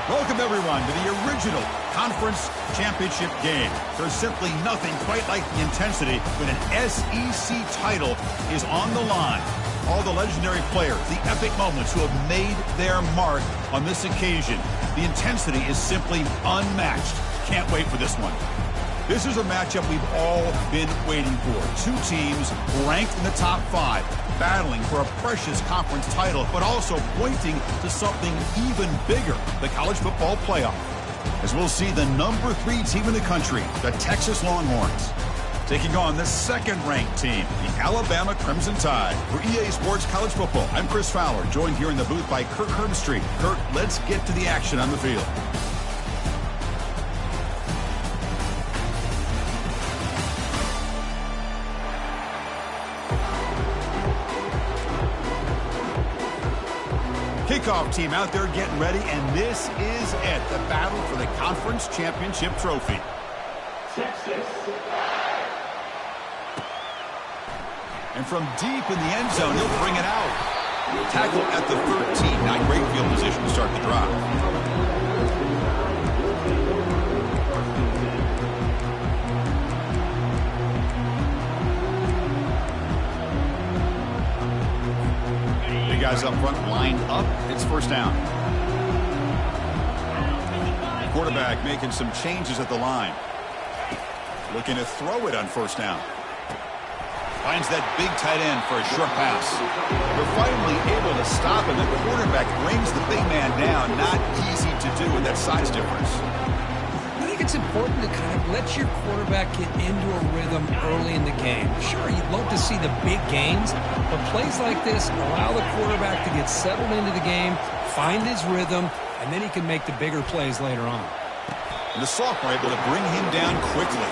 Welcome, everyone, to the original conference championship game. There's simply nothing quite like the intensity when an SEC title is on the line. All the legendary players, the epic moments who have made their mark on this occasion. The intensity is simply unmatched. Can't wait for this one. This is a matchup we've all been waiting for. Two teams ranked in the top 5, battling for a precious conference title, but also pointing to something even bigger, the college football playoff. As we'll see the number 3 team in the country, the Texas Longhorns, taking on the second-ranked team, the Alabama Crimson Tide. For EA Sports College Football, I'm Chris Fowler, joined here in the booth by Kirk Herbstreit. Kirk, let's get to the action on the field. Kickoff team out there getting ready, and this is it, the battle for the conference championship trophy. Texas. And from deep in the end zone, he'll bring it out. Tackle at the 13. Not great field position to start the drive. Guys up front lined up. It's first down. Quarterback making some changes at the line. Looking to throw it on first down. Finds that big tight end for a short pass. They're finally able to stop him. The quarterback brings the big man down. Not easy to do with that size difference. I think it's important to kind of let your quarterback get into a rhythm early in the game. Sure, you'd love to see the big gains, but plays like this allow the quarterback to get settled into the game, find his rhythm, and then he can make the bigger plays later on. And the sophomore able to bring him down quickly.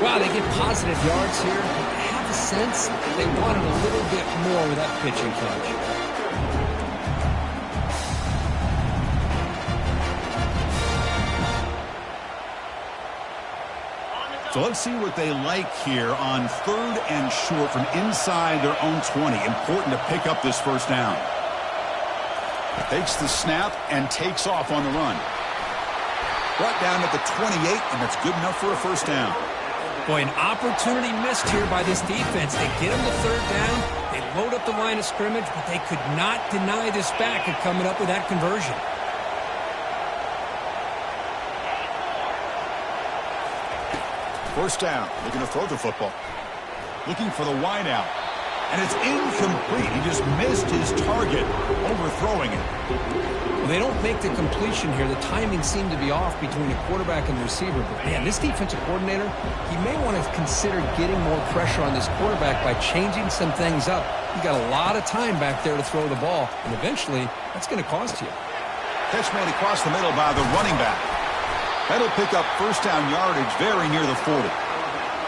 Wow, they get positive yards here. I have a sense they wanted a little bit more with that pitching touch. So let's see what they like here on 3rd and short from inside their own 20. Important to pick up this first down. Takes the snap and takes off on the run. Brought down at the 28, and that's good enough for a first down. Boy, an opportunity missed here by this defense. They get him the 3rd down. They load up the line of scrimmage, but they could not deny this back of coming up with that conversion. First down, looking to throw the football. Looking for the wide out. And it's incomplete. He just missed his target, overthrowing it. Well, they don't make the completion here. The timing seemed to be off between the quarterback and the receiver. But, man, this defensive coordinator, he may want to consider getting more pressure on this quarterback by changing some things up. He's got a lot of time back there to throw the ball, and eventually that's going to cost you. Catch made across the middle by the running back. That'll pick up first down yardage very near the 40.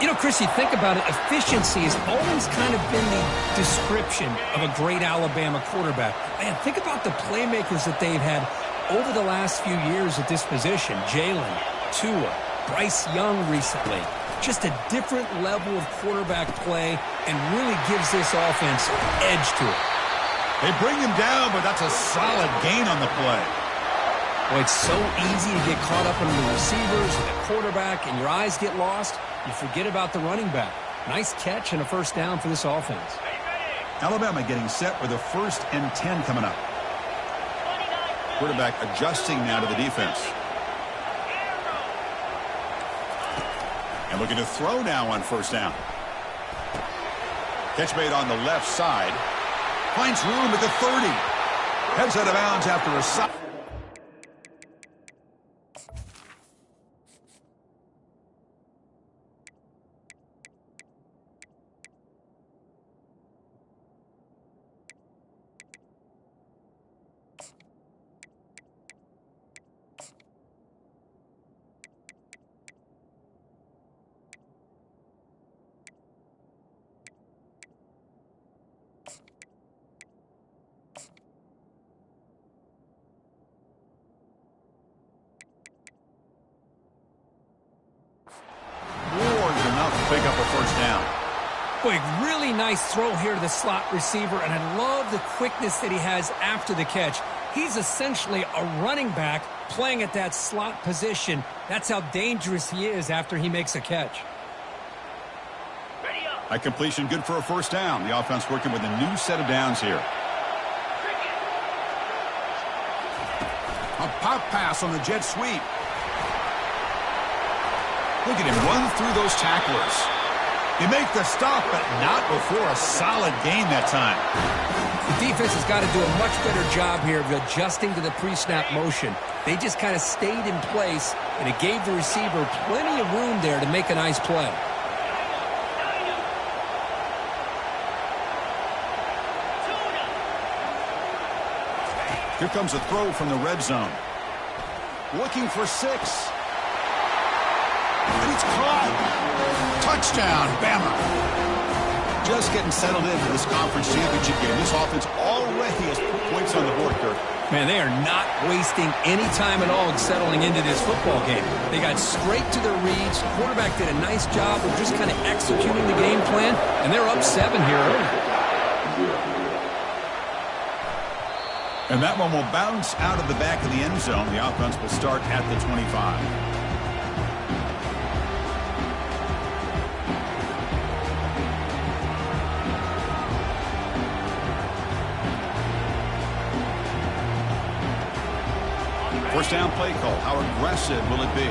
You know, Chris, you think about it, efficiency has always kind of been the description of a great Alabama quarterback. Man, think about the playmakers that they've had over the last few years at this position. Jalen, Tua, Bryce Young recently. Just a different level of quarterback play and really gives this offense edge to it. They bring him down, but that's a solid gain on the play. Boy, it's so easy to get caught up in the receivers and the quarterback, and your eyes get lost. You forget about the running back. Nice catch and a first down for this offense. Alabama getting set with a 1st and 10 coming up. Quarterback adjusting now to the defense. And looking to throw now on first down. Catch made on the left side. Finds room at the 30. Heads out of bounds after a stop. Pick up a first down. Boy, really nice throw here to the slot receiver, and I love the quickness that he has after the catch. He's essentially a running back playing at that slot position. That's how dangerous he is after he makes a catch. A completion good for a first down. The offense working with a new set of downs here. A pop pass on the jet sweep. Look at him run through those tacklers. They make the stop, but not before a solid gain that time. The defense has got to do a much better job here of adjusting to the pre-snap motion. They just kind of stayed in place, and it gave the receiver plenty of room there to make a nice play. Here comes a throw from the red zone. Looking for 6. And it's caught. Touchdown, Bama. Just getting settled into this conference championship game. This offense already has put points on the board, Kirk. Man, they are not wasting any time at all settling into this football game. They got straight to their reads. The quarterback did a nice job of just kind of executing the game plan, and they're up 7 here early. And that one will bounce out of the back of the end zone. The offense will start at the 25. First down play call. How aggressive will it be?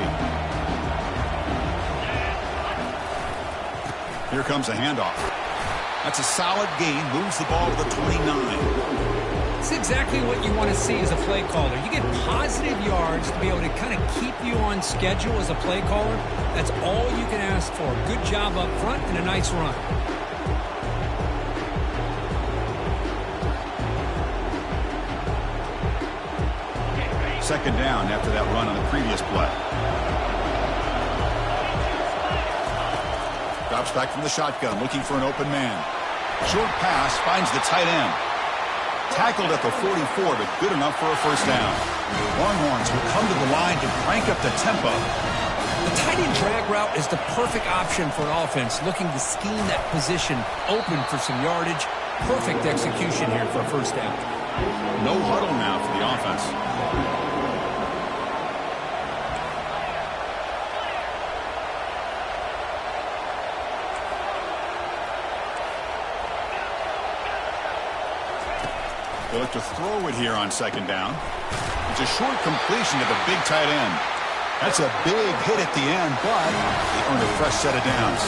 Here comes a handoff. That's a solid gain. Moves the ball to the 29. It's exactly what you want to see as a play caller. You get positive yards to be able to kind of keep you on schedule as a play caller. That's all you can ask for. Good job up front and a nice run. Second down after that run on the previous play. Drops back from the shotgun, looking for an open man. Short pass finds the tight end. Tackled at the 44, but good enough for a first down. Longhorns will come to the line to crank up the tempo. The tight end drag route is the perfect option for an offense looking to scheme that position open for some yardage. Perfect execution here for a first down. No huddle now for the offense. They look to throw it here on second down. It's a short completion to the big tight end. That's a big hit at the end, but they earned a fresh set of downs.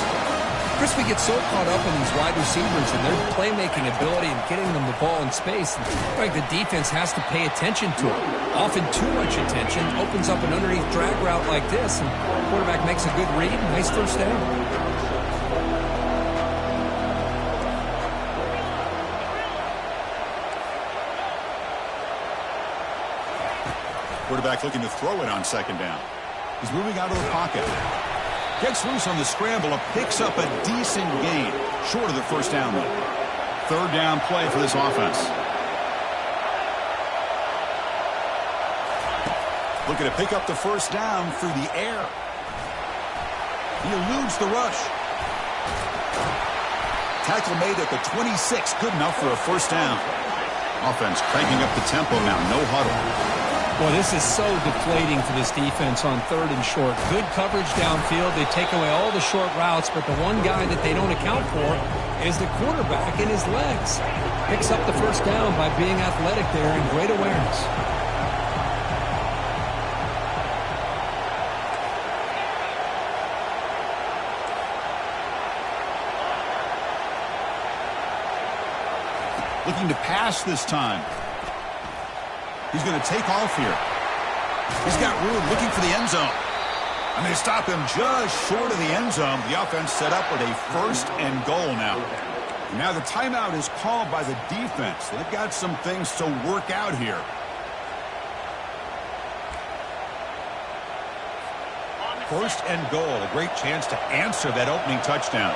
Chris, we get so caught up in these wide receivers and their playmaking ability and getting them the ball in space. And like the defense has to pay attention to it. Often too much attention opens up an underneath drag route like this, and the quarterback makes a good read. Nice first down. Quarterback looking to throw it on second down. He's moving out of the pocket. Gets loose on the scramble and picks up a decent gain. Short of the first down, though. Third down play for this offense. Looking to pick up the first down through the air. He eludes the rush. Tackle made at the 26. Good enough for a first down. Offense cranking up the tempo now. No huddle. Boy, this is so deflating for this defense on third and short. Good coverage downfield. They take away all the short routes, but the one guy that they don't account for is the quarterback in his legs. Picks up the first down by being athletic there and great awareness. Looking to pass this time. He's going to take off here. He's got room, looking for the end zone. And they stop him just short of the end zone. The offense set up with a first and goal now. Now the timeout is called by the defense. They've got some things to work out here. First and goal, a great chance to answer that opening touchdown.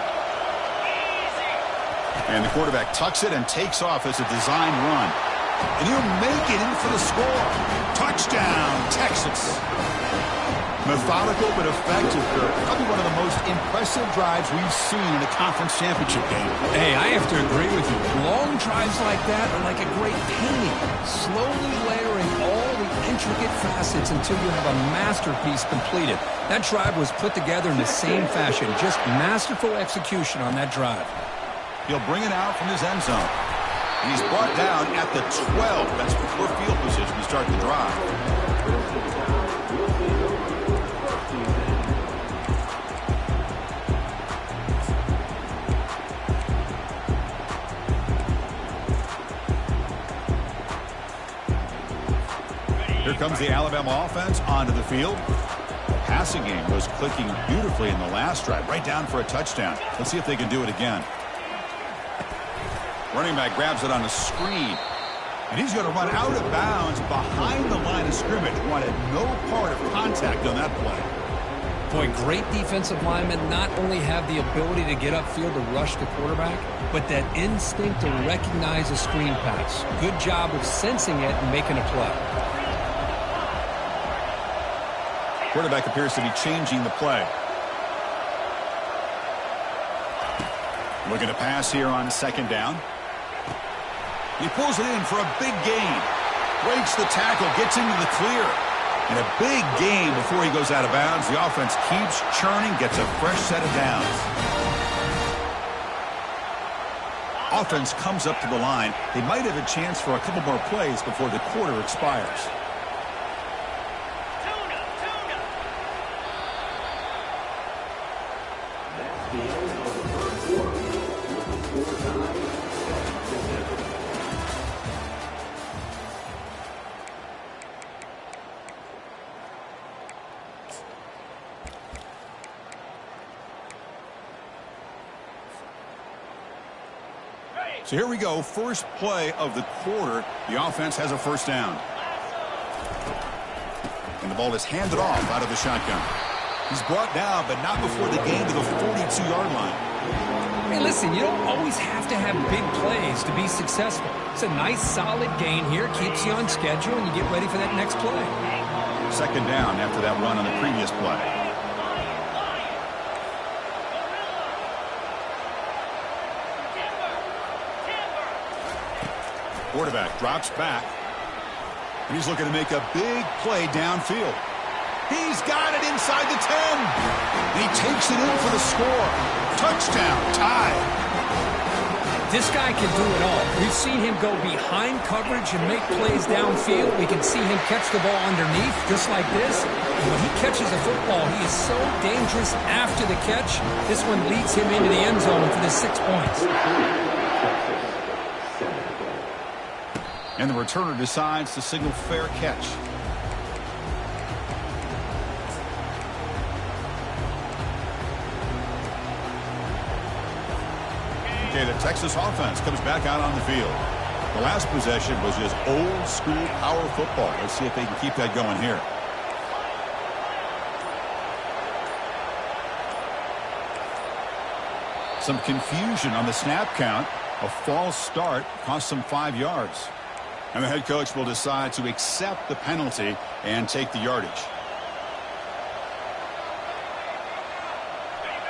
And the quarterback tucks it and takes off as a design run. And he'll make it in for the score. Touchdown, Texas. Methodical but effective, Kirk. Probably one of the most impressive drives we've seen in a conference championship game. Hey, I have to agree with you. Long drives Moves like that are like a great painting, slowly layering all the intricate facets until you have a masterpiece completed. That drive was put together in the same fashion, just masterful execution on that drive. He'll bring it out from his end zone. And he's brought down at the 12. That's poor field position to start the drive. Here comes the Alabama offense onto the field. The passing game was clicking beautifully in the last drive, right down for a touchdown. Let's see if they can do it again. Running back grabs it on a screen. And he's going to run out of bounds behind the line of scrimmage. Wanted no part of contact on that play. Boy, great defensive linemen not only have the ability to get upfield to rush the quarterback, but that instinct to recognize a screen pass. Good job of sensing it and making a play. Quarterback appears to be changing the play. Looking to pass here on second down. He pulls it in for a big gain. Breaks the tackle, gets into the clear. And a big gain before he goes out of bounds. The offense keeps churning, gets a fresh set of downs. Offense comes up to the line. They might have a chance for a couple more plays before the quarter expires. So here we go, first play of the quarter. The offense has a first down. And the ball is handed off out of the shotgun. He's brought down, but not before the gain to the 42-yard line. Hey, listen, you don't always have to have big plays to be successful. It's a nice, solid gain here, keeps you on schedule, and you get ready for that next play. Second down after that run on the previous play. Quarterback drops back. And he's looking to make a big play downfield. He's got it inside the 10. And he takes it in for the score. Touchdown, tie. This guy can do it all. We've seen him go behind coverage and make plays downfield. We can see him catch the ball underneath, just like this. And when he catches a football, he is so dangerous after the catch. This one leads him into the end zone for the 6 points. And the returner decides to signal fair catch. Okay, the Texas offense comes back out on the field. The last possession was just old school power football. Let's see if they can keep that going here. Some confusion on the snap count. A false start cost them 5 yards. And the head coach will decide to accept the penalty and take the yardage.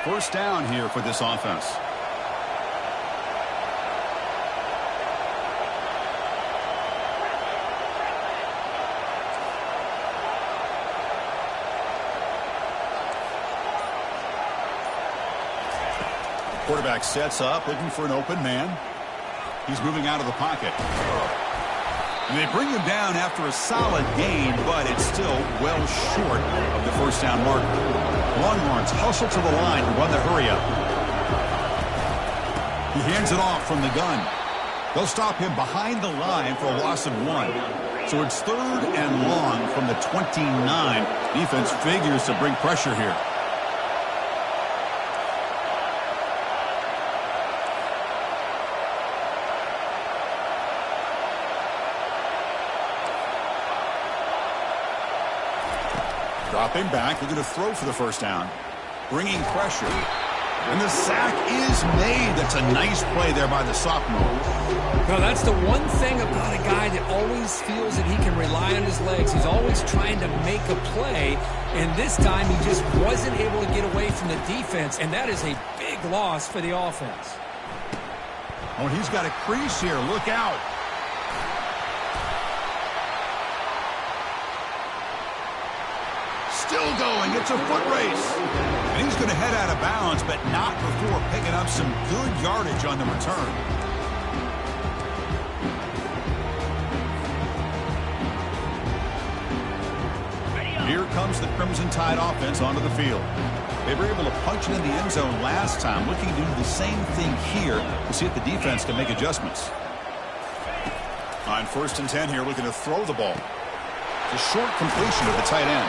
First down here for this offense. Quarterback sets up, looking for an open man. He's moving out of the pocket. And they bring him down after a solid gain, but it's still well short of the first down marker. Longhorns hustle to the line and run the hurry up. He hands it off from the gun. They'll stop him behind the line for a loss of 1. So it's third and long from the 29. Defense figures to bring pressure here. Dropping back, they're going to throw for the first down. Bringing pressure. And the sack is made. That's a nice play there by the sophomore. No, that's the one thing about a guy that always feels that he can rely on his legs. He's always trying to make a play, and this time he just wasn't able to get away from the defense, and that is a big loss for the offense. Oh, he's got a crease here. Look out. Still going. It's a foot race. And he's going to head out of bounds, but not before picking up some good yardage on the return. Here comes the Crimson Tide offense onto the field. They were able to punch it in the end zone last time, looking to do the same thing here to see if the defense can make adjustments. On 1st and 10 here, looking to throw the ball. It's a short completion to the tight end.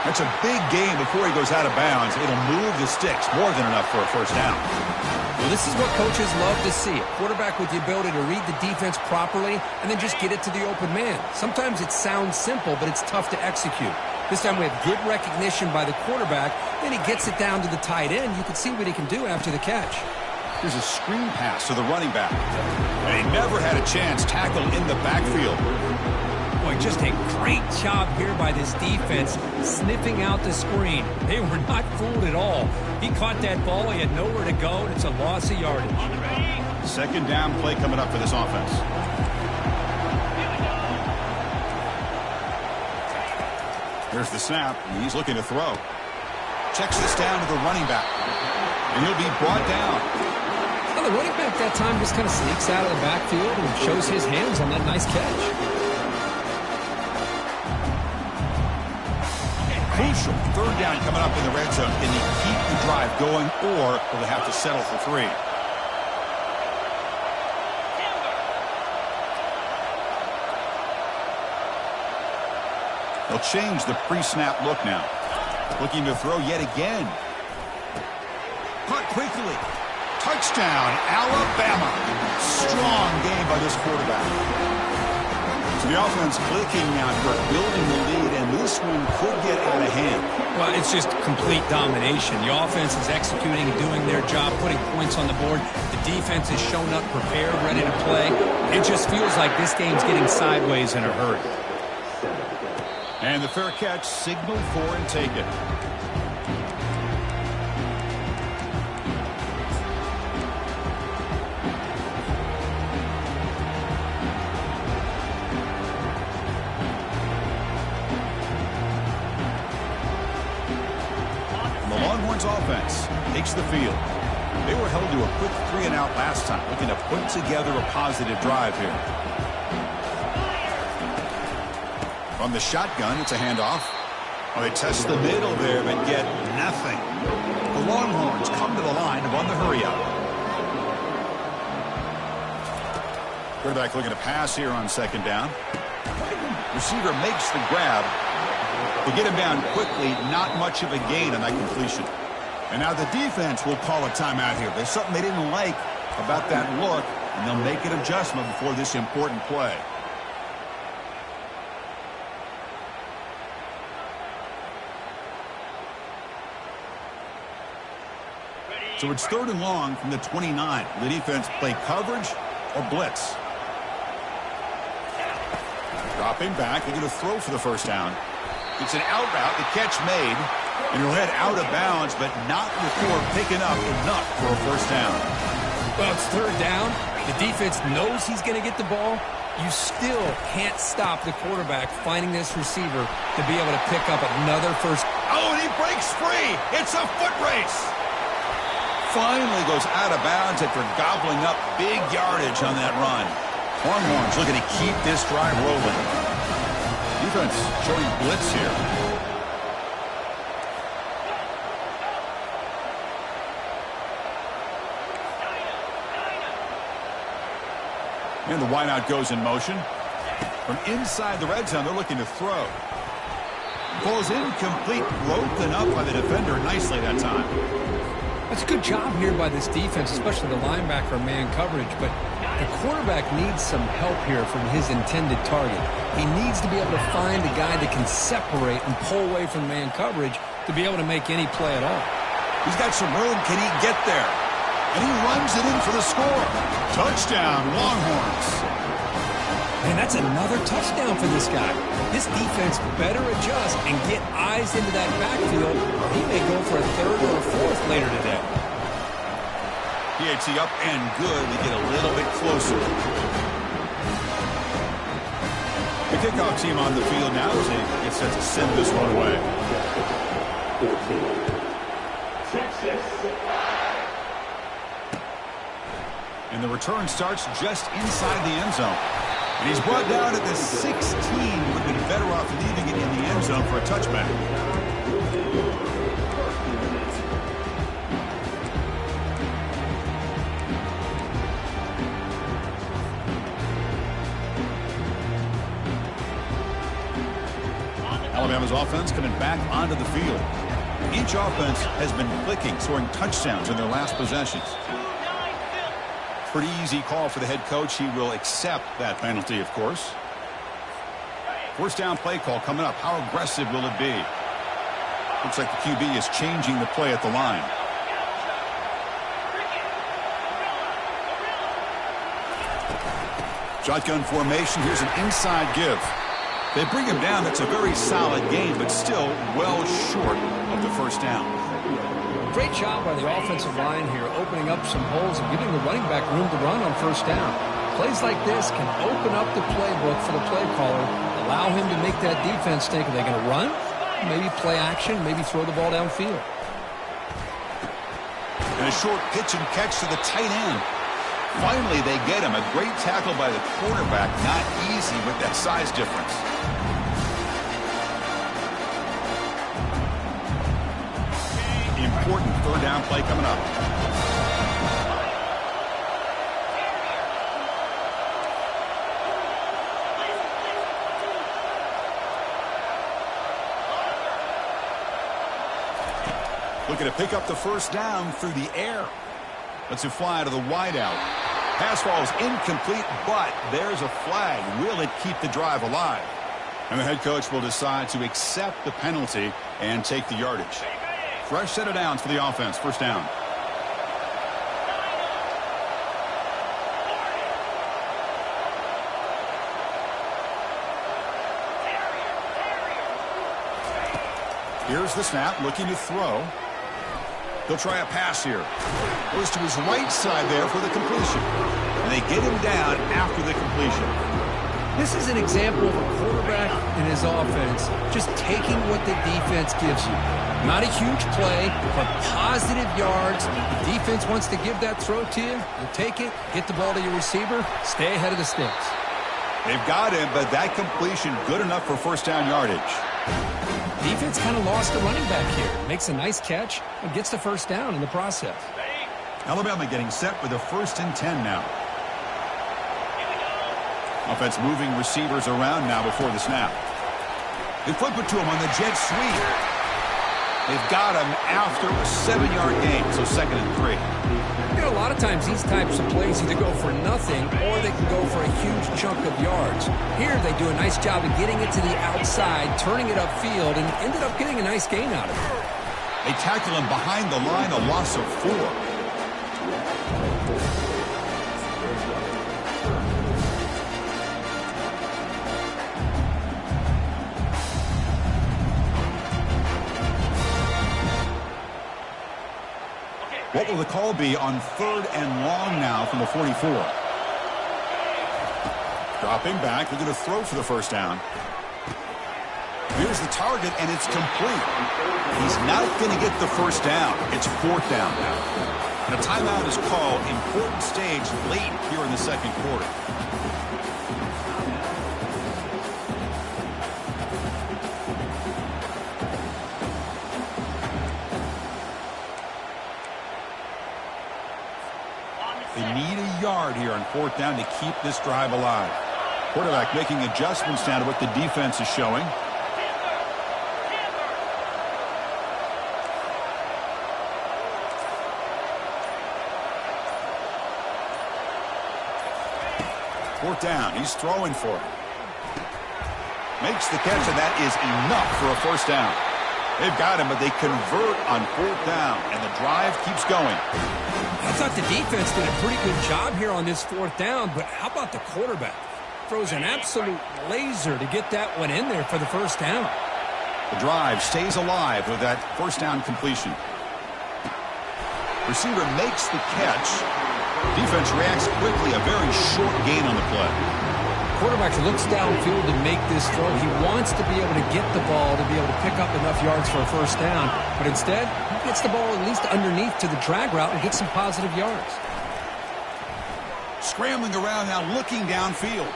That's a big gain before he goes out of bounds. It'll move the sticks more than enough for a first down. Well, this is what coaches love to see. A quarterback with the ability to read the defense properly and then just get it to the open man. Sometimes it sounds simple, but it's tough to execute. This time we have good recognition by the quarterback. Then he gets it down to the tight end. You can see what he can do after the catch. Here's a screen pass to the running back. And he never had a chance tackled in the backfield. Boy, just a great job here by this defense, sniffing out the screen. They were not fooled at all. He caught that ball. He had nowhere to go, and it's a loss of yardage. Second down play coming up for this offense. Here's the snap. He's looking to throw. Checks this down to the running back. And he'll be brought down. Well, the running back that time just kind of sneaks out of the backfield and shows his hands on that nice catch. Crucial. Third down coming up in the red zone. Can he keep the drive going, or will they have to settle for 3? They'll change the pre-snap look now. Looking to throw yet again. Caught quickly. Touchdown, Alabama. Strong game by this quarterback. So the offense clicking now for building the lead, and this one could get out of hand. Well, it's just complete domination. The offense is executing and doing their job, putting points on the board. The defense has shown up, prepared, ready to play. It just feels like this game's getting sideways in a hurry. And the fair catch signaled for and taken. The Longhorns offense takes the field. They were held to a quick 3-and-out last time, looking to put together a positive drive here. From the shotgun, it's a handoff. Well, they test the middle there, but get nothing. The Longhorns come to the line to run the hurry up. Quarterback looking to pass here on 2nd down. Receiver makes the grab. They get him down quickly, not much of a gain on that completion. And now the defense will call a timeout here. There's something they didn't like about that look, and they'll make an adjustment before this important play. So it's 3rd and long from the 29. The defense play coverage or blitz. Dropping back. They're going to throw for the first down. It's an out route. The catch made. And he'll head out of bounds, but not before picking up enough for a first down. Well, it's 3rd down. The defense knows he's going to get the ball. You still can't stop the quarterback finding this receiver to be able to pick up another first. Oh, and he breaks free. It's a foot race. Finally goes out of bounds after gobbling up big yardage on that run. Longhorns looking to keep this drive rolling. Defense showing blitz here. And the wideout goes in motion. From inside the red zone, they're looking to throw. Ball's incomplete, broken up by the defender nicely that time. That's a good job here by this defense, especially the linebacker man coverage, but the quarterback needs some help here from his intended target. He needs to be able to find a guy that can separate and pull away from man coverage to be able to make any play at all. He's got some room. Can he get there? And he runs it in for the score. Touchdown, Longhorns. And that's another touchdown for this guy. This defense better adjust and get eyes into that backfield, or he may go for a 3rd or a 4th later today. PAT up and good. We get a little bit closer. The kickoff team on the field now as they get set to send this one away. And the return starts just inside the end zone. And he's brought down at the 16. Would have been better off leaving it in the end zone for a touchback. Alabama's offense coming back onto the field. Each offense has been clicking, scoring touchdowns in their last possessions. Pretty easy call for the head coach. He will accept that penalty, of course. First down play call coming up. How aggressive will it be? Looks like the QB is changing the play at the line. Shotgun formation. Here's an inside give. They bring him down. That's a very solid game, but still well short of the first down. Great job by the offensive line here, opening up some holes and giving the running back room to run on first down. Plays like this can open up the playbook for the play caller, allow him to make that defense think, are they going to run? Maybe play action, maybe throw the ball downfield. And a short pitch and catch to the tight end. Finally, they get him. A great tackle by the quarterback. Not easy with that size difference. Important third down play coming up. Looking to pick up the first down through the air. Lets it fly to the wideout. Pass ball is incomplete, but there's a flag. Will it keep the drive alive? And the head coach will decide to accept the penalty and take the yardage. Fresh set of downs for the offense. First down. Here's the snap, looking to throw. He'll try a pass here. Goes to his right side there for the completion. And they get him down after the completion. This is an example of a quarterback and his offense just taking what the defense gives you. Not a huge play, but positive yards. The defense wants to give that throw to you. You take it, get the ball to your receiver, stay ahead of the sticks. They've got him, but that completion good enough for first down yardage. Defense kind of lost the running back here. Makes a nice catch and gets the first down in the process. Alabama getting set with a 1st and 10 now. Offense moving receivers around now before the snap. They flip it to him on the jet sweep. They've got him after a 7-yard gain, so 2nd and 3. You know, a lot of times these types of plays either go for nothing or they can go for a huge chunk of yards. Here they do a nice job of getting it to the outside, turning it upfield, and ended up getting a nice gain out of it. They tackle him behind the line, a loss of 4. What will the call be on 3rd and long now from the 44? Dropping back, they're going to throw for the first down. Here's the target, and it's complete. He's not going to get the first down. It's 4th down now. And a timeout is called. Important stage late here in the 2nd quarter. They need a yard here on 4th down to keep this drive alive. Quarterback making adjustments down to what the defense is showing. Fourth down, he's throwing for it. Makes the catch, and that is enough for a first down. They've got him, but they convert on 4th down, and the drive keeps going. I thought the defense did a pretty good job here on this 4th down, but how about the quarterback? Throws an absolute laser to get that one in there for the first down. The drive stays alive with that first down completion. Receiver makes the catch. Defense reacts quickly. A very short gain on the play. Quarterback looks downfield to make this throw. He wants to be able to get the ball to be able to pick up enough yards for a first down. But instead, he gets the ball at least underneath to the drag route and gets some positive yards. Scrambling around now, looking downfield.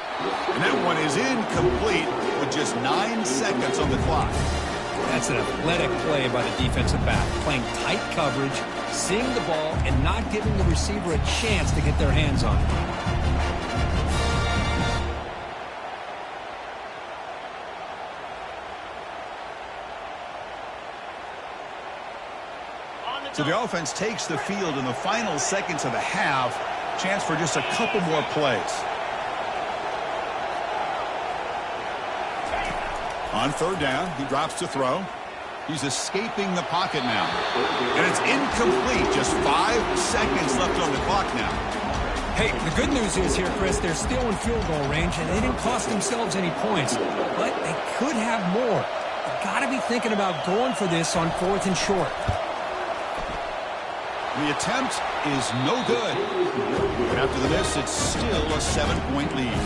And that one is incomplete with just 9 seconds on the clock. That's an athletic play by the defensive back. Playing tight coverage, seeing the ball, and not giving the receiver a chance to get their hands on it. So the offense takes the field in the final seconds of the half. Chance for just a couple more plays. On third down, he drops to throw. He's escaping the pocket now. And it's incomplete. Just 5 seconds left on the clock now. Hey, the good news is here, Chris, they're still in field goal range, and they didn't cost themselves any points. But they could have more. You've got to be thinking about going for this on 4th and short. The attempt is no good. And after the miss, it's still a 7-point lead.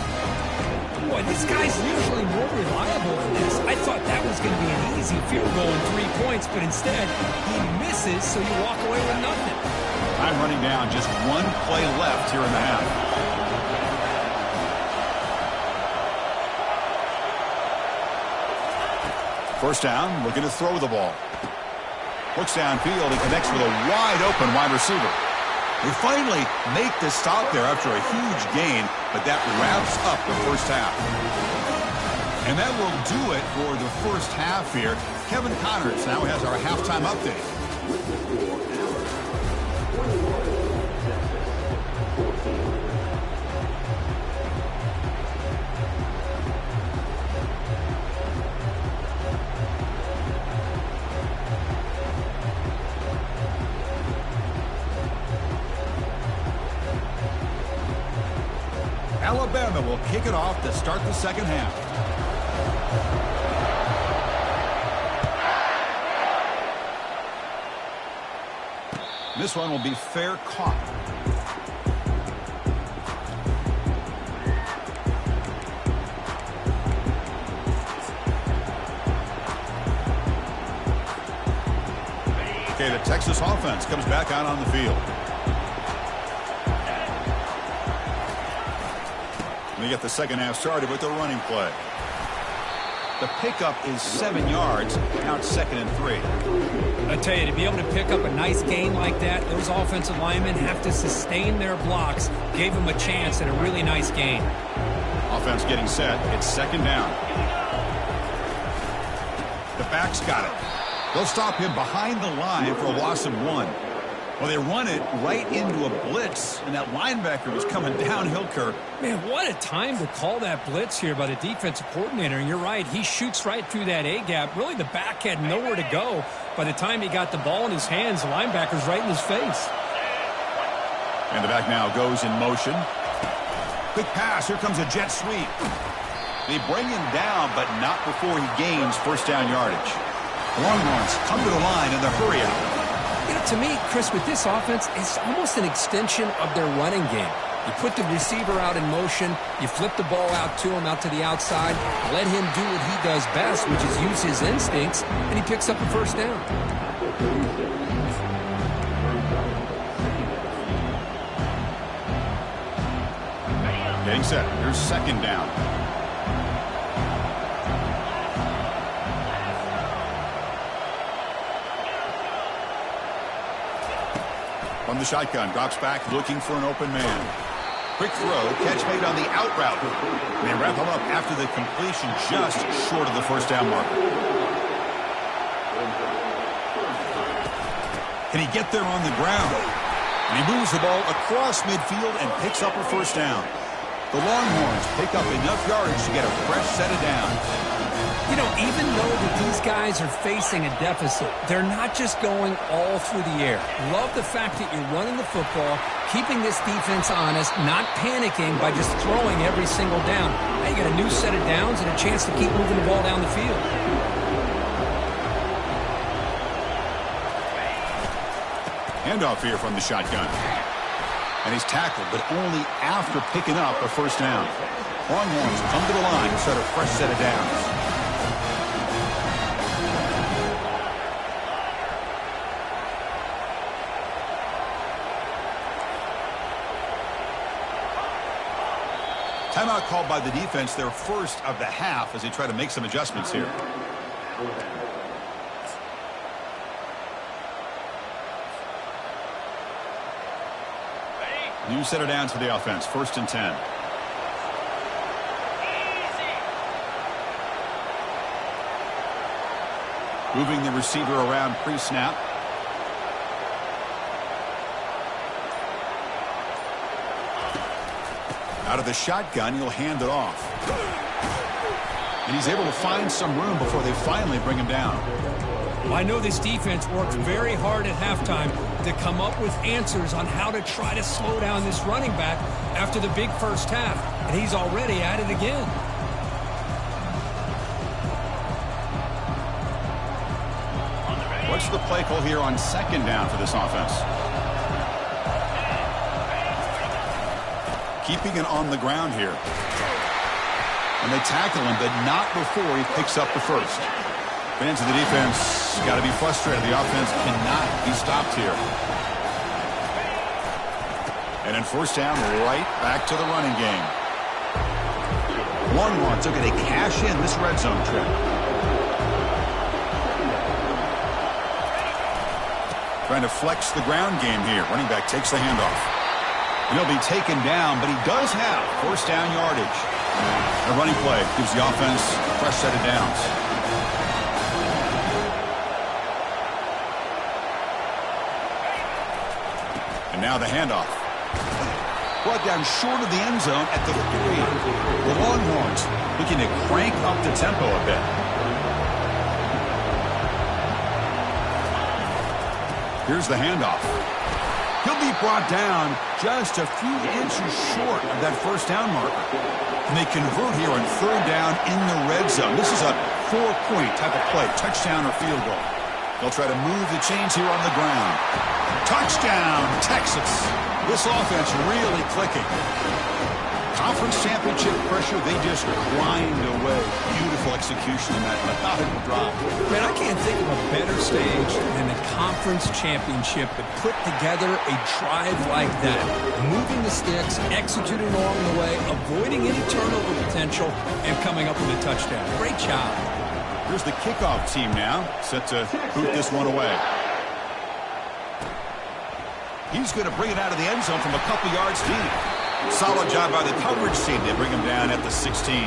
Boy, this guy's usually more reliable than this. I thought that was going to be an easy field goal and 3 points, but instead, he misses, so you walk away with nothing. I'm running down. Just 1 play left here in the half. First down, looking to throw the ball. Looks downfield and connects with a wide-open wide receiver. They finally make the stop there after a huge gain, but that wraps up the first half. And that will do it for the first half here. Kevin Connors now has our halftime update. Alabama will kick it off to start the second half. This one will be fair caught. Okay, the Texas offense comes back out on the field. We get the second half started with the running play. The pickup is 7 yards. Now it's 2nd and 3. I tell you, to be able to pick up a nice gain like that, those offensive linemen have to sustain their blocks. Gave them a chance at a really nice gain. Offense getting set. It's 2nd down. The back's got it. They'll stop him behind the line for a loss of 1. Well, they run it right into a blitz, and that linebacker was coming downhill, Kirk. Man, what a time to call that blitz here by the defensive coordinator. And you're right, he shoots right through that A-gap. Really, the back had nowhere to go. By the time he got the ball in his hands, the linebacker's right in his face. And the back now goes in motion. Quick pass. Here comes a jet sweep. They bring him down, but not before he gains first down yardage. The Longhorns come to the line in the hurry out. You know, to me, Chris, with this offense, it's almost an extension of their running game. You put the receiver out in motion, you flip the ball out to him, out to the outside, let him do what he does best, which is use his instincts, and he picks up a first down. Getting set. Here's 2nd down. From the shotgun, drops back looking for an open man. Quick throw, catch made on the out route. They wrap him up after the completion just short of the first down marker. Can he get there on the ground? And he moves the ball across midfield and picks up a first down. The Longhorns pick up enough yardage to get a fresh set of downs. You know, even though that these guys are facing a deficit, they're not just going all through the air. Love the fact that you're running the football, keeping this defense honest, not panicking by just throwing every single down. Now you got a new set of downs and a chance to keep moving the ball down the field. Handoff here from the shotgun. And he's tackled, but only after picking up a first down. Longhorns come to the line to set a fresh set of downs. Timeout called by the defense, their first of the half, as they try to make some adjustments here. New set of downs for the offense. 1st and 10. Moving the receiver around pre-snap. Out of the shotgun, he'll hand it off. And he's able to find some room before they finally bring him down. Well, I know this defense worked very hard at halftime to come up with answers on how to try to slow down this running back after the big first half. And he's already at it again. What's the play call here on 2nd down for this offense? Keeping it on the ground here. And they tackle him, but not before he picks up the first. Fans of the defense got to be frustrated. The offense cannot be stopped here. And then 1st down, right back to the running game. Longhorns are going to cash in this red zone trip. Trying to flex the ground game here. Running back takes the handoff. He'll be taken down, but he does have 1st down yardage. A running play gives the offense a fresh set of downs. And now the handoff. Brought down short of the end zone at the 3. The Longhorns looking to crank up the tempo a bit. Here's the handoff. He'll be brought down just a few inches short of that 1st down marker. And they convert here on 3rd down in the red zone. This is a 4-point type of play, touchdown or field goal. They'll try to move the chains here on the ground. Touchdown, Texas. This offense really clicking. Conference championship pressure, they just grind away. Beautiful execution in that methodical drop. Man, I can't think of a better stage than the conference championship to put together a drive like that. Moving the sticks, executing along the way, avoiding any turnover potential, and coming up with a touchdown. Great job. Here's the kickoff team now, set to boot this one away. He's going to bring it out of the end zone from a couple yards deep. Solid job by the coverage team. They bring him down at the 16.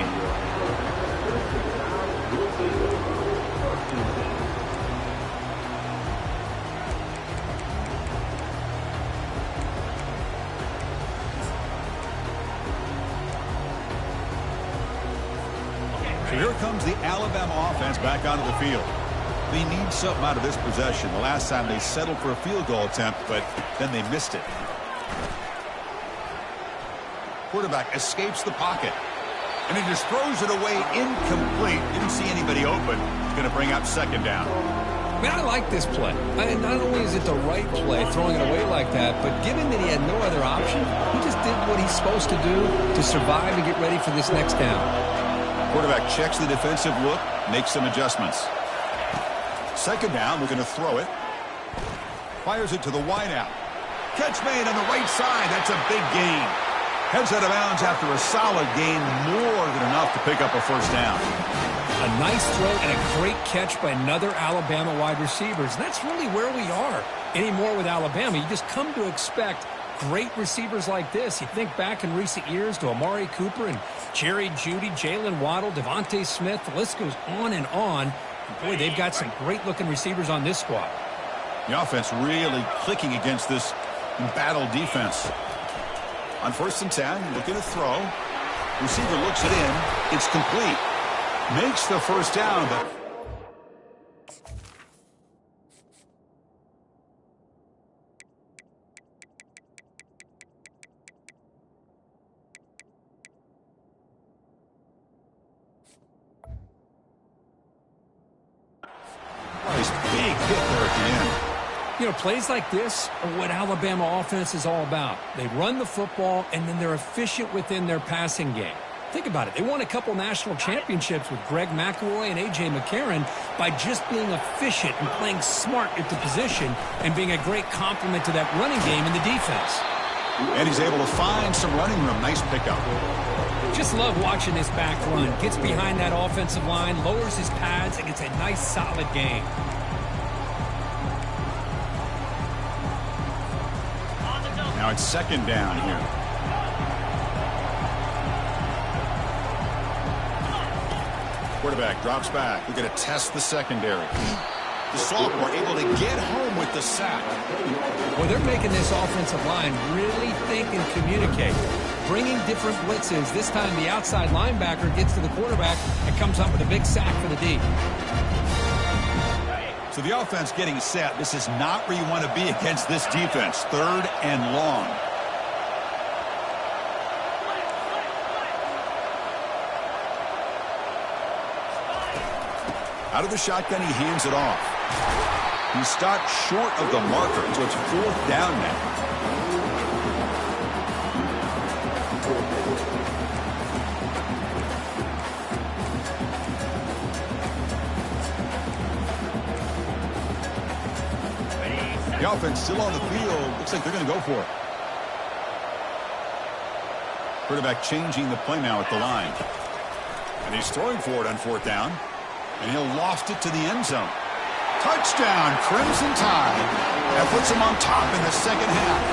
So here comes the Alabama offense back onto the field. They need something out of this possession. The last time they settled for a field goal attempt, but then they missed it. Quarterback escapes the pocket. And he just throws it away incomplete. Didn't see anybody open. He's going to bring up 2nd down. Man, I like this play. Not only is it the right play, throwing it away like that, but given that he had no other option, he just did what he's supposed to do to survive and get ready for this next down. Quarterback checks the defensive look, makes some adjustments. 2nd down, we're going to throw it. Fires it to the wideout. Catch made on the right side. That's a big gain. Heads out of bounds after a solid gain, more than enough to pick up a 1st down. A nice throw and a great catch by another Alabama wide receivers. That's really where we are anymore with Alabama. You just come to expect great receivers like this. You think back in recent years to Amari Cooper and Jerry Jeudy, Jalen Waddle, Devontae Smith. The list goes on and on. And boy, they've got some great-looking receivers on this squad. The offense really clicking against this embattled defense. On 1st and 10, looking to throw. Receiver looks it in. It's complete. Makes the 1st down, but nice big hit there at the end. You know, plays like this are what Alabama offense is all about. They run the football, and then they're efficient within their passing game. Think about it. They won a couple national championships with Greg McElroy and A.J. McCarron by just being efficient and playing smart at the position and being a great complement to that running game in the defense. And he's able to find some running room. Nice pickup. Just love watching this back run. Gets behind that offensive line, lowers his pads, and gets a nice, solid gain. Now it's second down here. Quarterback drops back. We're going to test the secondary. The sophomore able to get home with the sack. Well, they're making this offensive line really think and communicate. Bringing different blitzes. This time the outside linebacker gets to the quarterback and comes up with a big sack for the D. So the offense getting set. This is not where you want to be against this defense. Third and long. Out of the shotgun, he hands it off. He stopped short of the marker, so it's fourth down now. The offense still on the field. Looks like they're going to go for it. Quarterback changing the play now at the line. And he's throwing for it on fourth down. And he'll loft it to the end zone. Touchdown, Crimson Tide. That puts him on top in the second half.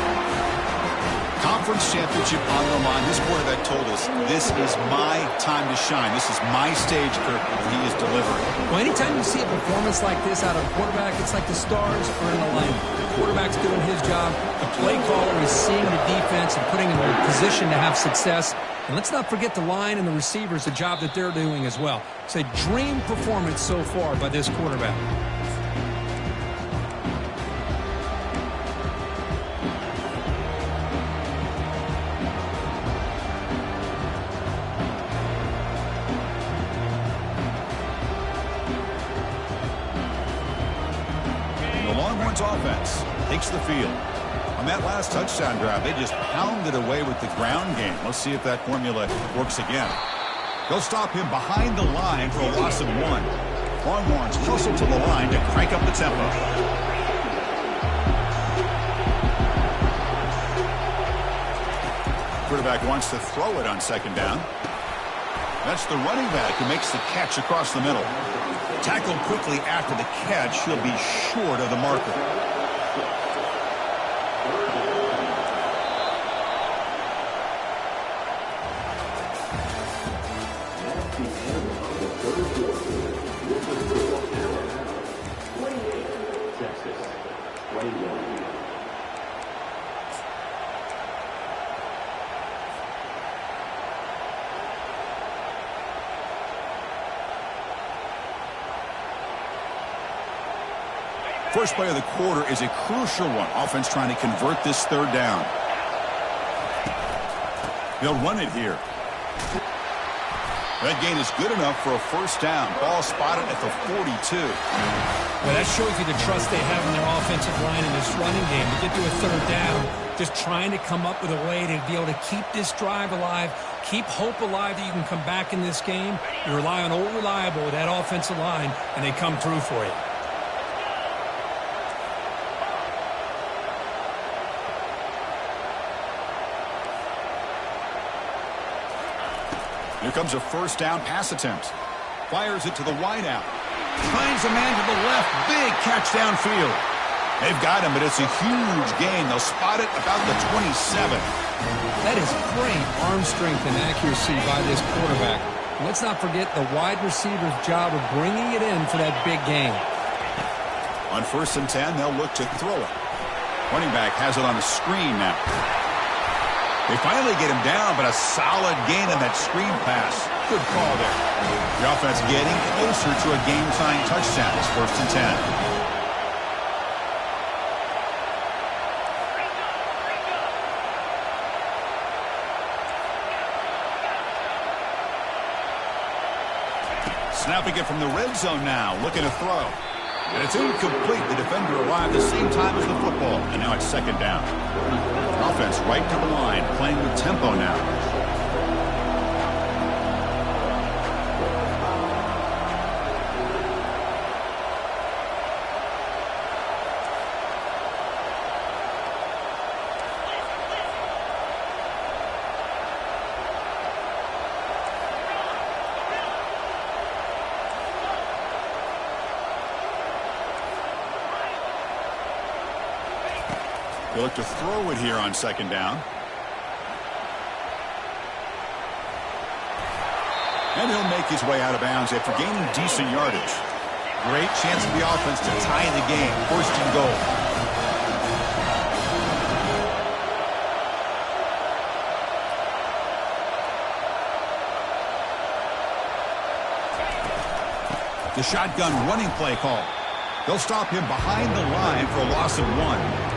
Conference championship on the line. This quarterback told us, this is my time to shine. This is my stage, Kirk, and he is delivering. Well, anytime you see a performance like this out of a quarterback, it's like the stars are in alignment. The quarterback's doing his job. The play caller is seeing the defense and putting them in a position to have success. And let's not forget the line and the receivers, the job that they're doing as well. It's a dream performance so far by this quarterback. The Longhorns offense takes the field. On that last touchdown drive, they just pounded away with the ground game. Let's see if that formula works again. They'll stop him behind the line for a loss of 1. Longhorns hustle to the line to crank up the tempo. Quarterback wants to throw it on second down. That's the running back who makes the catch across the middle. Tackled quickly after the catch. He'll be short of the marker. First play of the quarter is a crucial one. Offense trying to convert this third down. They'll run it here. That gain is good enough for a first down. Ball spotted at the 42. Well, that shows you the trust they have in their offensive line in this running game. To get to a third down, just trying to come up with a way to be able to keep this drive alive, keep hope alive that you can come back in this game. You rely on Old Reliable with that offensive line, and they come through for you. Here comes a first down pass attempt. Fires it to the wideout. Finds a man to the left. Big catch downfield. They've got him, but it's a huge gain. They'll spot it about the 27. That is great arm strength and accuracy by this quarterback. Let's not forget the wide receiver's job of bringing it in for that big gain. On 1st and 10, they'll look to throw it. Running back has it on a screen now. They finally get him down, but a solid gain on that screen pass. Good call there. The offense getting closer to a game-tying touchdown. It's 1st and 10. Snapping it from the red zone now. Looking to throw. And it's incomplete. The defender arrived the same time as the football, and now it's second down. Offense right to the line, playing with tempo now. They look to throw it here on second down. And he'll make his way out of bounds after gaining decent yardage. Great chance for the offense to tie the game. First and goal. The shotgun running play call. They'll stop him behind the line for a loss of 1.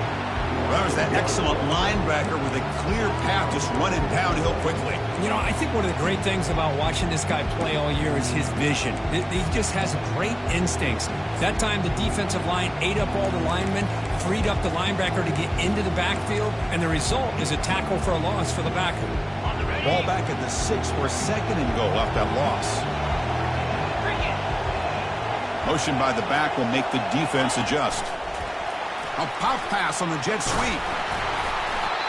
That was that excellent linebacker with a clear path, just running downhill quickly. You know, I think one of the great things about watching this guy play all year is his vision. He just has great instincts. That time, the defensive line ate up all the linemen, freed up the linebacker to get into the backfield, and the result is a tackle for a loss for the backer. Ball back at the 6 for second and goal off that loss. Motion by the back will make the defense adjust. A pop pass on the jet sweep.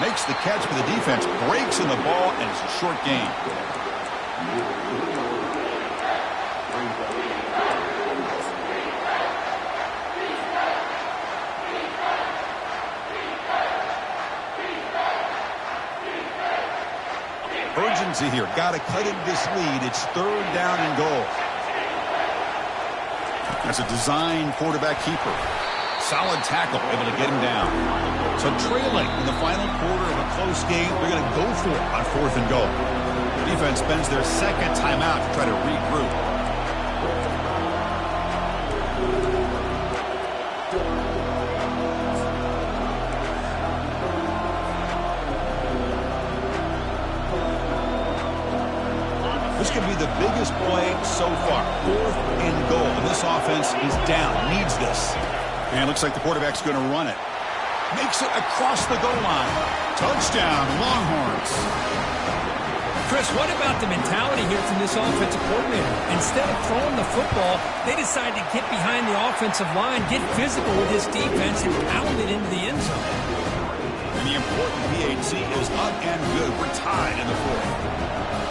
Makes the catch for the defense. Breaks in the ball, and it's a short gain. Urgency here. Got to cut into this lead. It's third down and goal. That's a designed quarterback keeper. Solid tackle, able to get him down. So trailing in the final quarter of a close game, they're going to go for it on fourth and goal. The defense spends their second timeout to try to regroup. This could be the biggest play so far. Fourth and goal. And this offense is down. Needs this. And it looks like the quarterback's going to run it. Makes it across the goal line. Touchdown, Longhorns. Chris, what about the mentality here from this offensive coordinator? Instead of throwing the football, they decide to get behind the offensive line, get physical with this defense, and pound it into the end zone. And the important PAT is up and good. We're tied in the fourth.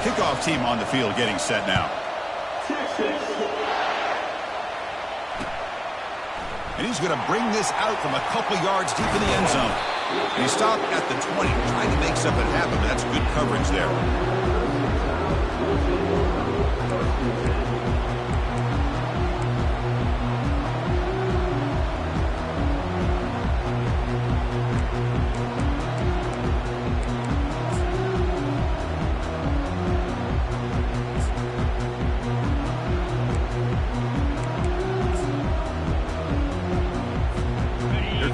Kickoff team on the field getting set now. And he's going to bring this out from a couple yards deep in the end zone. And he stopped at the 20, trying to make something happen, but that's good coverage there.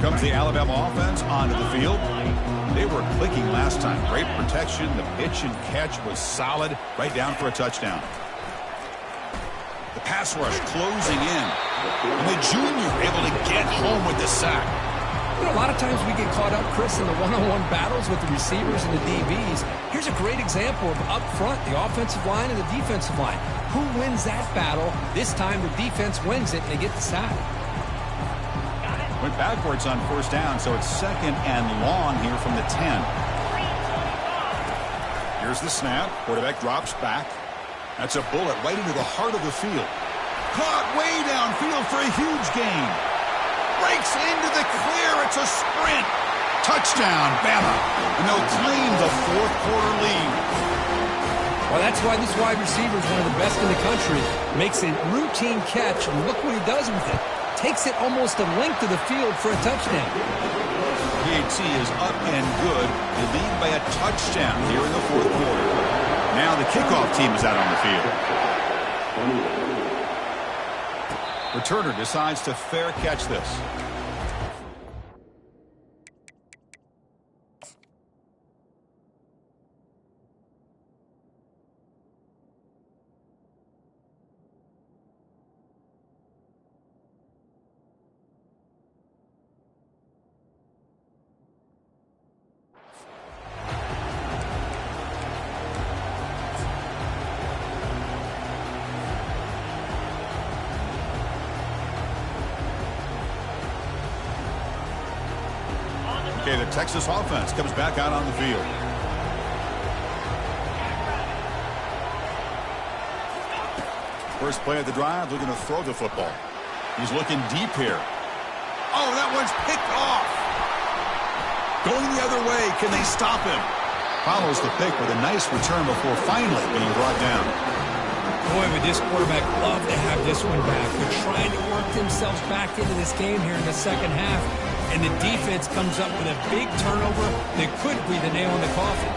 Comes the Alabama offense onto the field. They were clicking last time. Great protection. The pitch and catch was solid. Right down for a touchdown. The pass rush closing in. And the junior able to get home with the sack. You know, a lot of times we get caught up, Chris, in the one-on-one battles with the receivers and the DBs. Here's a great example of up front, the offensive line and the defensive line. Who wins that battle? This time the defense wins it and they get the sack. Went backwards on first down, so it's second and long here from the 10. Here's the snap. Quarterback drops back. That's a bullet right into the heart of the field. Caught way downfield for a huge gain. Breaks into the clear. It's a sprint. Touchdown, Bama. And they'll claim the fourth quarter lead. Well, that's why this wide receiver is one of the best in the country. Makes a routine catch, and look what he does with it. Takes it almost a length of the field for a touchdown. PAT is up and good. They lead by a touchdown here in the fourth quarter. Now the kickoff team is out on the field. Returner decides to fair catch this. Okay, the Texas offense comes back out on the field. First play of the drive, looking to throw the football. He's looking deep here. Oh, that one's picked off. Going the other way. Can they stop him? Follows the pick with a nice return before finally being brought down. Boy, would this quarterback love to have this one back. They're trying to work themselves back into this game here in the second half. And the defense comes up with a big turnover that could be the nail in the coffin.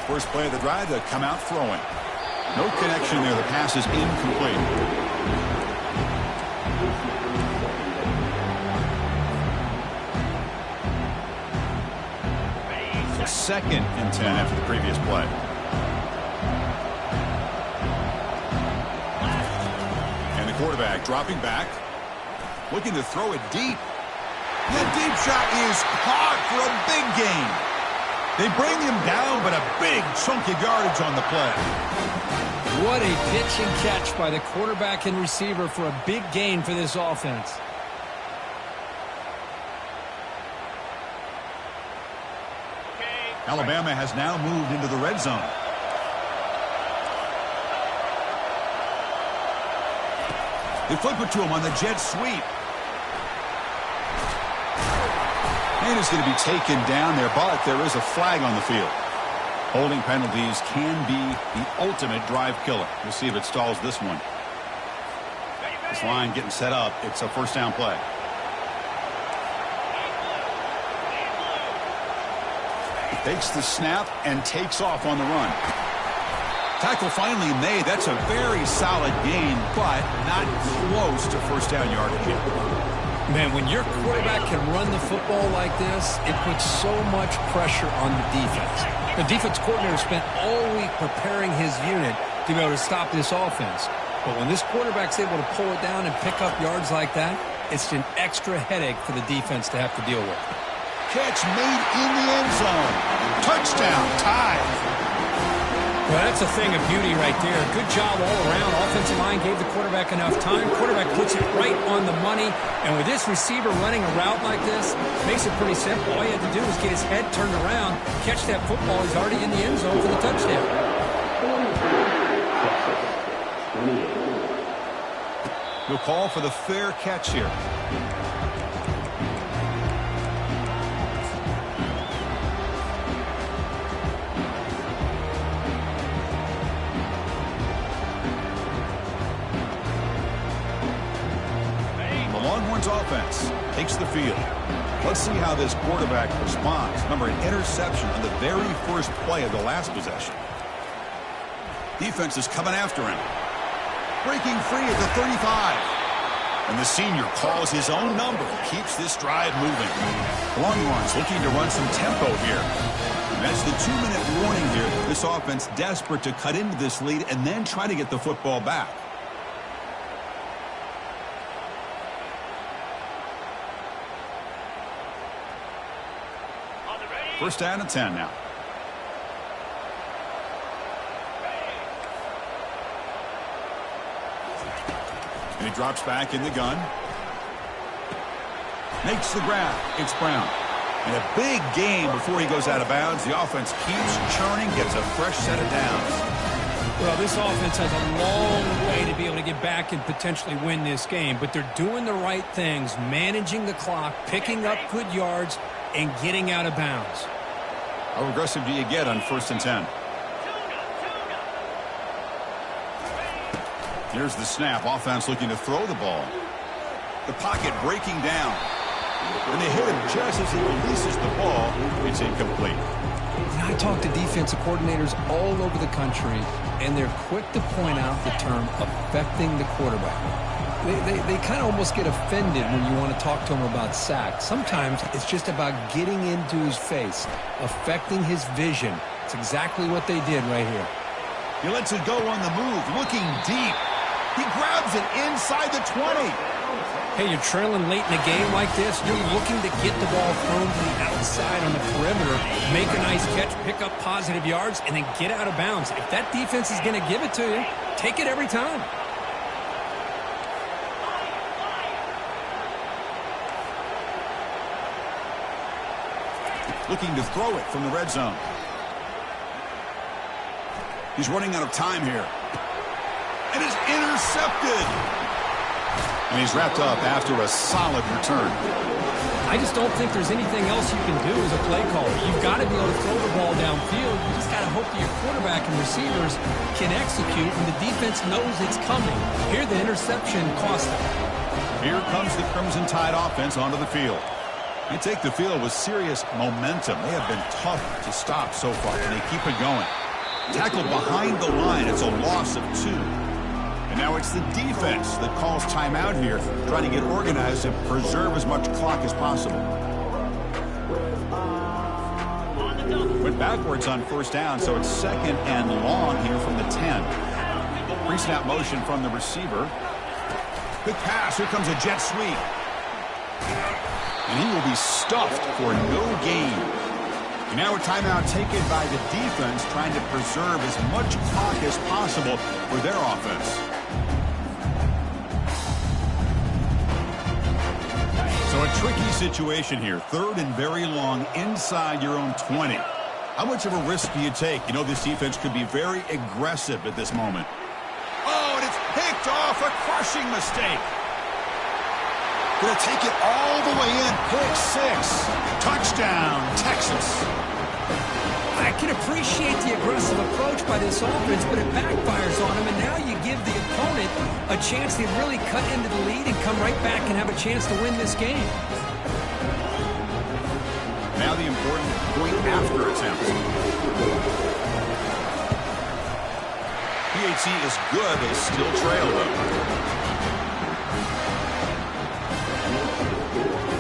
First play of the drive, they come out throwing. No connection there. The pass is incomplete. So 2nd and 10 after the previous play. And the quarterback dropping back, looking to throw it deep. The deep shot is caught for a big gain. They bring him down, but a big chunk of yardage on the play. What a pitch and catch by the quarterback and receiver for a big gain for this offense. Alabama has now moved into the red zone. They flip it to him on the jet sweep. And it's going to be taken down there, but there is a flag on the field. Holding penalties can be the ultimate drive killer. We'll see if it stalls this one. This line getting set up. It's a first down play. Takes the snap and takes off on the run. Tackle finally made. That's a very solid gain, but not close to first down yardage yet. Man, when your quarterback can run the football like this, it puts so much pressure on the defense. The defense coordinator spent all week preparing his unit to be able to stop this offense. But when this quarterback's able to pull it down and pick up yards like that, it's an extra headache for the defense to have to deal with. Catch made in the end zone. Touchdown, tied. Well, that's a thing of beauty right there. Good job all around. Offensive line gave the quarterback enough time. Quarterback puts it right on the money. And with this receiver running a route like this, makes it pretty simple. All you have to do is get his head turned around, catch that football. He's already in the end zone for the touchdown. We'll call for the fair catch here. Offense takes the field. Let's see how this quarterback responds. Remember, an interception on the very first play of the last possession. Defense is coming after him. Breaking free at the 35. And the senior calls his own number. Keeps this drive moving. Longhorns looking to run some tempo here. And that's the 2-minute warning here. This offense desperate to cut into this lead and then try to get the football back. First down and 10 now. And he drops back in the gun. Makes the grab. It's Brown. And a big gain before he goes out of bounds. The offense keeps churning, gets a fresh set of downs. Well, this offense has a long way to be able to get back and potentially win this game. But they're doing the right things, managing the clock, picking up good yards, and getting out of bounds. How aggressive do you get on 1st and 10? Here's the snap. Offense looking to throw the ball. The pocket breaking down. When they hit him just as he releases the ball, it's incomplete. I talk to defensive coordinators all over the country, and they're quick to point out the term affecting the quarterback. They kind of almost get offended when you want to talk to them about sacks. Sometimes it's just about getting into his face, affecting his vision. It's exactly what they did right here. He lets it go on the move, looking deep. He grabs it inside the 20. Hey, you're trailing late in a game like this. You're looking to get the ball thrown to the outside on the perimeter, make a nice catch, pick up positive yards, and then get out of bounds. If that defense is going to give it to you, take it every time. looking to throw it from the red zone. He's running out of time here. And it's intercepted. And he's wrapped up after a solid return. I just don't think there's anything else you can do as a play caller. You've got to be able to throw the ball downfield. You just got to hope that your quarterback and receivers can execute, and the defense knows it's coming. Here, the interception cost them. Here comes the Crimson Tide offense onto the field. They take the field with serious momentum. They have been tough to stop so far, and they keep it going. Tackled behind the line. It's a loss of 2. And now it's the defense that calls timeout here, trying to get organized and preserve as much clock as possible. Went backwards on first down, so it's 2nd and long here from the 10. Pre-snap motion from the receiver. Quick pass. Here comes a jet sweep. And he will be stuffed for no gain. And now a timeout taken by the defense, trying to preserve as much clock as possible for their offense. So a tricky situation here. 3rd and very long inside your own 20. How much of a risk do you take? You know this defense could be very aggressive at this moment. Oh, and it's picked off. A crushing mistake. Going to take it all the way in. Pick 6. Touchdown, Texas. I can appreciate the aggressive approach by this offense, but it backfires on them, and now you give the opponent a chance to really cut into the lead and come right back and have a chance to win this game. Now the important point after attempt. PAT is good. They still trail, though.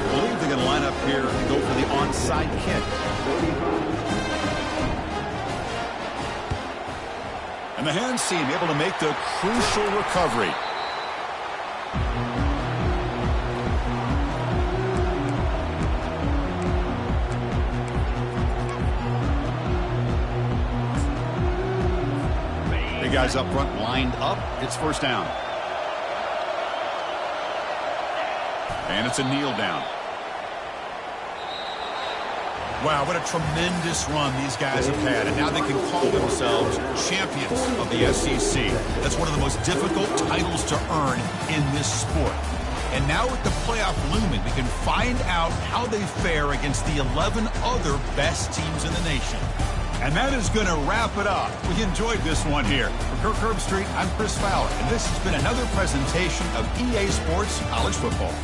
I believe they're going to line up here and go for the onside kick. And the hands team able to make the crucial recovery. Big guys up front lined up. It's first down. And it's a kneel down. Wow, what a tremendous run these guys have had. And now they can call themselves champions of the SEC. That's one of the most difficult titles to earn in this sport. And now with the playoff looming, we can find out how they fare against the 11 other best teams in the nation. And that is going to wrap it up. We enjoyed this one here. For Kirk Herbstreit, I'm Chris Fowler. And this has been another presentation of EA Sports College Football.